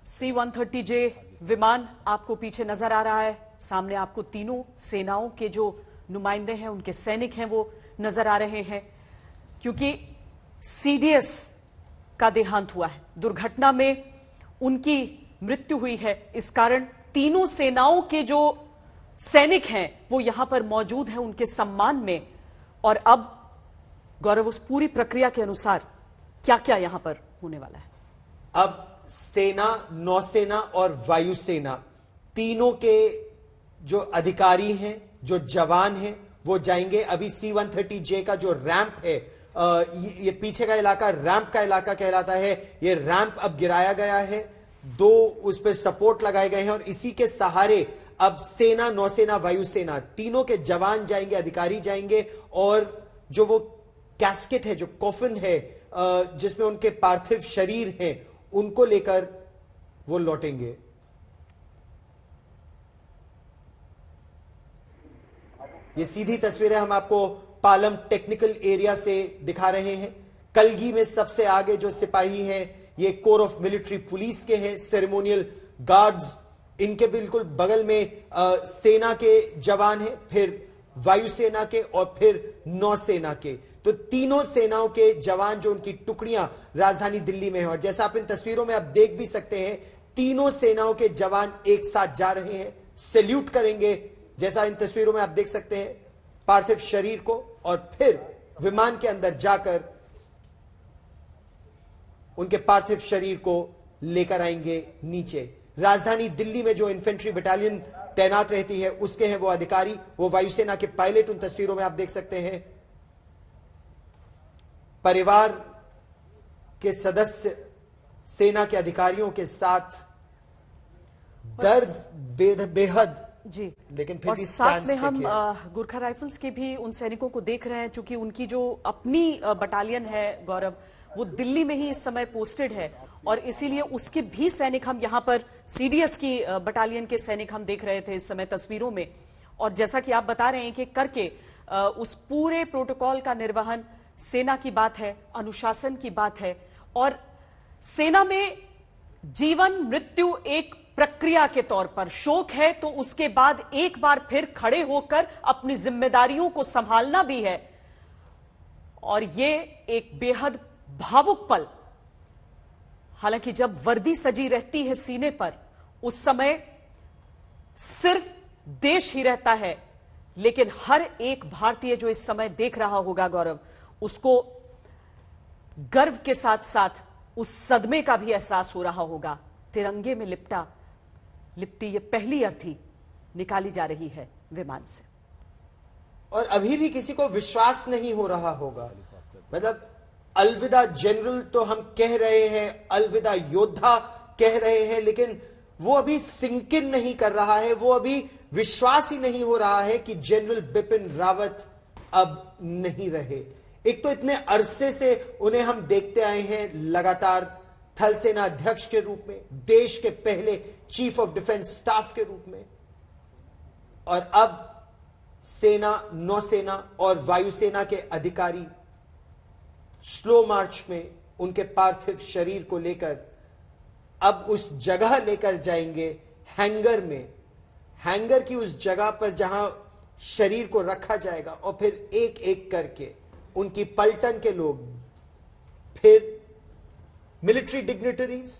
C-130J विमान आपको पीछे नजर आ रहा है। सामने आपको तीनों सेनाओं के जो नुमाइंदे हैं, उनके सैनिक हैं, वो नजर आ रहे हैं। क्योंकि CDS का देहांत हुआ है, दुर्घटना में उनकी मृत्यु हुई है, इस कारण तीनों सेनाओं के जो सैनिक हैं वो यहां पर मौजूद हैं उनके सम्मान में। और अब गौरव, उस पूरी प्रक्रिया के अनुसार क्या क्या यहां पर होने वाला है? अब सेना, नौसेना और वायुसेना तीनों के जो अधिकारी हैं, जो जवान हैं, वो जाएंगे। अभी C-130J का जो रैंप है, ये पीछे का इलाका रैंप का इलाका कहलाता है। ये रैंप अब गिराया गया है, दो उस पर सपोर्ट लगाए गए हैं और इसी के सहारे अब सेना, नौसेना, वायुसेना तीनों के जवान जाएंगे, अधिकारी जाएंगे और जो वो कैस्केट है, जो कॉफिन है जिसमें उनके पार्थिव शरीर हैं, उनको लेकर वो लौटेंगे। ये सीधी तस्वीरें हम आपको पालम टेक्निकल एरिया से दिखा रहे हैं। कलगी में सबसे आगे जो सिपाही हैं, ये कोर ऑफ मिलिट्री पुलिस के हैं, सेरेमोनियल गार्ड्स। इनके बिल्कुल बगल में सेना के जवान हैं, फिर वायुसेना के और फिर नौसेना के। तो तीनों सेनाओं के जवान, जो उनकी टुकड़ियां राजधानी दिल्ली में हैं, और जैसा आप इन तस्वीरों में आप देख भी सकते हैं, तीनों सेनाओं के जवान एक साथ जा रहे हैं, सैल्यूट करेंगे, जैसा इन तस्वीरों में आप देख सकते हैं, पार्थिव शरीर को, और फिर विमान के अंदर जाकर उनके पार्थिव शरीर को लेकर आएंगे नीचे। राजधानी दिल्ली में जो इन्फेंट्री बटालियन तैनात रहती है, उसके हैं वो अधिकारी, वो वायुसेना के पायलट। उन तस्वीरों में आप देख सकते हैं परिवार के सदस्य सेना के अधिकारियों के साथ दर्द बेहद जी। लेकिन फिर और भी साथ में हम गुरखा राइफल्स के भी उन सैनिकों को देख रहे हैं, चूंकि उनकी जो अपनी बटालियन है गौरव, वो दिल्ली में ही इस समय पोस्टेड है और इसीलिए उसके भी सैनिक हम यहां पर CDS की बटालियन के सैनिक हम देख रहे थे इस समय तस्वीरों में। और जैसा कि आप बता रहे हैं कि करके उस पूरे प्रोटोकॉल का निर्वहन, सेना की बात है, अनुशासन की बात है। और सेना में जीवन मृत्यु एक प्रक्रिया के तौर पर, शोक है तो उसके बाद एक बार फिर खड़े होकर अपनी जिम्मेदारियों को संभालना भी है। और ये एक बेहद भावुक पल, हालांकि जब वर्दी सजी रहती है सीने पर, उस समय सिर्फ देश ही रहता है, लेकिन हर एक भारतीय जो इस समय देख रहा होगा गौरव, उसको गर्व के साथ साथ उस सदमे का भी एहसास हो रहा होगा। तिरंगे में लिपटी ये पहली अर्थी निकाली जा रही है विमान से, और अभी भी किसी को विश्वास नहीं हो रहा होगा। मतलब अलविदा जनरल तो हम कह रहे हैं, अलविदा योद्धा कह रहे हैं, लेकिन वो अभी सिंक इन नहीं कर रहा है, वो अभी विश्वास ही नहीं हो रहा है कि जनरल बिपिन रावत अब नहीं रहे। एक तो इतने अरसे से उन्हें हम देखते आए हैं लगातार थल सेना अध्यक्ष के रूप में, देश के पहले चीफ ऑफ डिफेंस स्टाफ के रूप में, और अब सेना, नौसेना और वायुसेना के अधिकारी स्लो मार्च में उनके पार्थिव शरीर को लेकर अब उस जगह लेकर जाएंगे, हैंगर में, हैंगर की उस जगह पर जहां शरीर को रखा जाएगा, और फिर एक एक करके उनकी पलटन के लोग, फिर मिलिट्री डिग्निटरीज,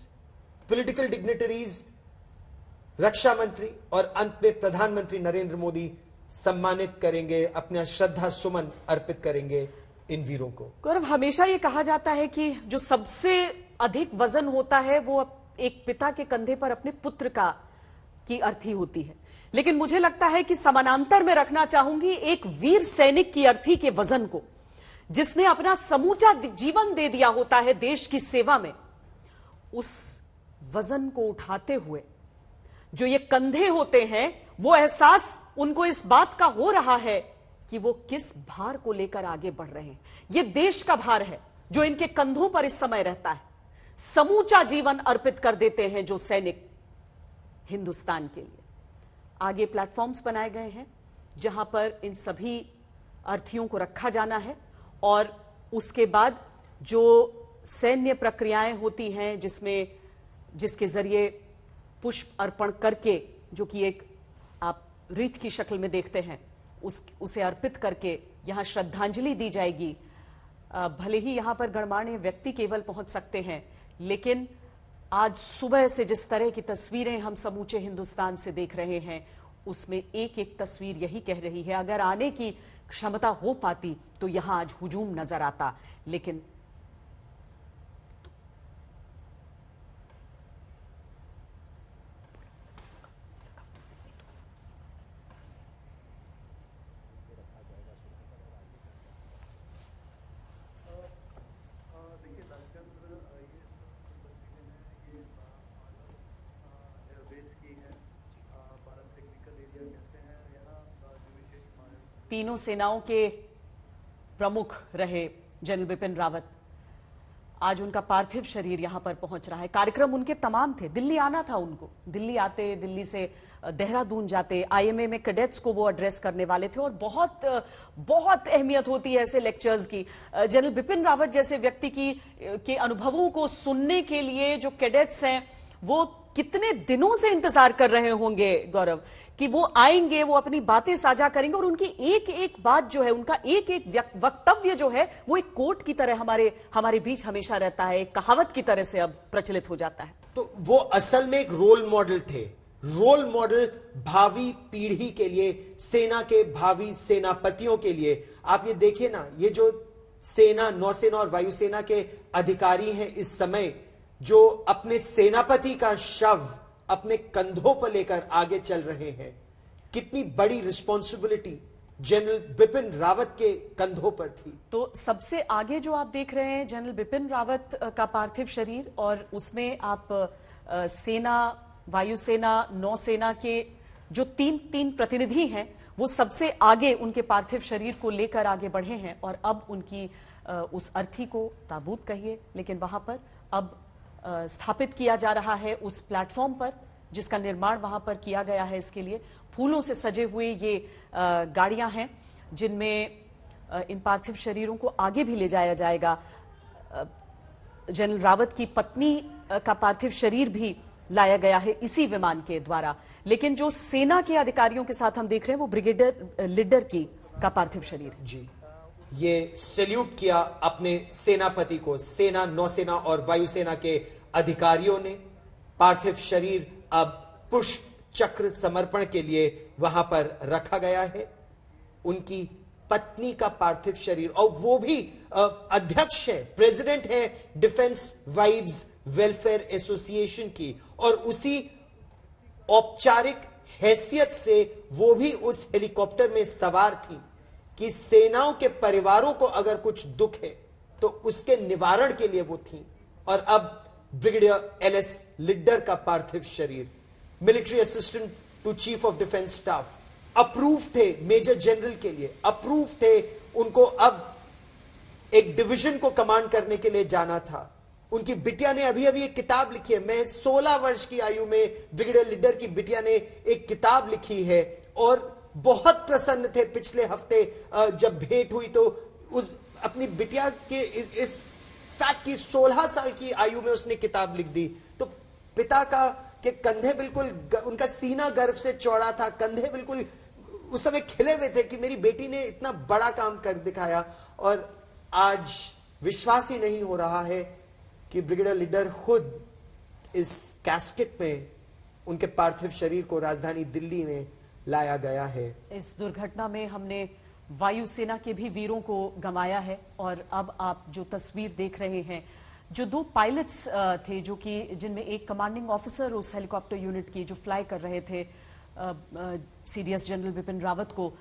पॉलिटिकल डिग्निटरीज, रक्षा मंत्री और अंत में प्रधानमंत्री नरेंद्र मोदी सम्मानित करेंगे, अपना श्रद्धा सुमन अर्पित करेंगे इन वीरों को। गौरव, हमेशा ये कहा जाता है कि जो सबसे अधिक वजन होता है वो एक पिता के कंधे पर अपने पुत्र की अर्थी होती है, लेकिन मुझे लगता है कि समानांतर में रखना चाहूंगी एक वीर सैनिक की अर्थी के वजन को, जिसने अपना समूचा जीवन दे दिया होता है देश की सेवा में। उस वजन को उठाते हुए जो ये कंधे होते हैं, वो एहसास उनको इस बात का हो रहा है कि वो किस भार को लेकर आगे बढ़ रहे हैं। ये देश का भार है जो इनके कंधों पर इस समय रहता है। समूचा जीवन अर्पित कर देते हैं जो सैनिक हिंदुस्तान के लिए। आगे प्लेटफॉर्म्स बनाए गए हैं जहां पर इन सभी अर्थियों को रखा जाना है, और उसके बाद जो सैन्य प्रक्रियाएं होती हैं, जिसमें जिसके जरिए पुष्प अर्पण करके, जो कि एक आप रीत की शक्ल में देखते हैं, उसे अर्पित करके यहां श्रद्धांजलि दी जाएगी। भले ही यहां पर गणमान्य व्यक्ति केवल पहुंच सकते हैं, लेकिन आज सुबह से जिस तरह की तस्वीरें हम समूचे हिंदुस्तान से देख रहे हैं, उसमें एक एक तस्वीर यही कह रही है, अगर आने की क्षमता हो पाती तो यहां आज हुजूम नजर आता। लेकिन तीनों सेनाओं के प्रमुख रहे जनरल बिपिन रावत, आज उनका पार्थिव शरीर यहां पर पहुंच रहा है। कार्यक्रम उनके तमाम थे, दिल्ली आना था उनको, दिल्ली आते, दिल्ली से देहरादून जाते, आईएमए में कैडेट्स को वो एड्रेस करने वाले थे। और बहुत बहुत अहमियत होती है ऐसे लेक्चर्स की। जनरल बिपिन रावत जैसे व्यक्ति के अनुभवों को सुनने के लिए जो कैडेट्स हैं वो कितने दिनों से इंतजार कर रहे होंगे गौरव, कि वो आएंगे, वो अपनी बातें साझा करेंगे, और उनकी एक एक बात जो है, उनका एक एक वक्तव्य जो है, वो एक कोट की तरह हमारे बीच हमेशा रहता है, एक कहावत की तरह से अब प्रचलित हो जाता है। तो वो असल में एक रोल मॉडल थे, रोल मॉडल भावी पीढ़ी के लिए, सेना के भावी सेनापतियों के लिए। आप ये देखिए ना, ये जो सेना, नौसेना और वायुसेना के अधिकारी हैं इस समय, जो अपने सेनापति का शव अपने कंधों पर लेकर आगे चल रहे हैं, कितनी बड़ी रिस्पॉन्सिबिलिटी जनरल बिपिन रावत के कंधों पर थी। तो सबसे आगे जो आप देख रहे हैं जनरल बिपिन रावत का पार्थिव शरीर, और उसमें आप सेना, वायुसेना, नौसेना के जो तीन प्रतिनिधि हैं, वो सबसे आगे उनके पार्थिव शरीर को लेकर आगे बढ़े हैं। और अब उनकी उस अर्थी को, ताबूत कहिए, लेकिन वहां पर अब स्थापित किया जा रहा है उस प्लेटफॉर्म पर जिसका निर्माण वहां पर किया गया है। इसके लिए फूलों से सजे हुए ये गाड़ियां हैं जिनमें इन पार्थिव शरीरों को आगे भी ले जाया जाएगा। जनरल रावत की पत्नी का पार्थिव शरीर भी लाया गया है इसी विमान के द्वारा। लेकिन जो सेना के अधिकारियों के साथ हम देख रहे हैं वो ब्रिगेडियर लिडर का पार्थिव शरीर जी, ये सैल्यूट किया अपने सेनापति को। सेना, नौसेना और वायुसेना के अधिकारियों ने पार्थिव शरीर अब पुष्प चक्र समर्पण के लिए वहां पर रखा गया है। उनकी पत्नी का पार्थिव शरीर, और वो भी अध्यक्ष है, प्रेसिडेंट है डिफेंस वाइव्स वेलफेयर एसोसिएशन की, और उसी औपचारिक हैसियत से वो भी उस हेलीकॉप्टर में सवार थी कि सेनाओं के परिवारों को अगर कुछ दुख है तो उसके निवारण के लिए वो थी। और अब ब्रिगेडियर एलएस लिड्डर का पार्थिव शरीर, military assistant to chief of defence staff, अप्रूव थे मेजर जनरल के लिए, अप्रूव थे। उनको अब एक डिवीजन को कमांड करने के लिए जाना था। उनकी बिटिया ने अभी अभी एक किताब लिखी है। मैं 16 वर्ष की आयु में ब्रिगेडियर लिड्डर की बिटिया ने एक किताब लिखी है, और बहुत प्रसन्न थे पिछले हफ्ते जब भेंट हुई तो उस अपनी बिटिया के इस फैक्ट की 16 साल की आयु में उसने किताब लिख दी। तो पिता के कंधे बिल्कुल, उनका सीना गर्व से चौड़ा था, कंधे बिल्कुल उस समय खिले हुए थे कि मेरी बेटी ने इतना बड़ा काम कर दिखाया। और आज विश्वास ही नहीं हो रहा है कि ब्रिगेडियर लिड्डर खुद इस कैस्केट में उनके पार्थिव शरीर को राजधानी दिल्ली में लाया गया है। इस दुर्घटना में हमने वायुसेना के भी वीरों को गंवाया है। और अब आप जो तस्वीर देख रहे हैं, जो 2 पायलट्स थे, जो कि जिनमें एक कमांडिंग ऑफिसर उस हेलीकॉप्टर यूनिट की जो फ्लाई कर रहे थे सीडीएस जनरल बिपिन रावत को,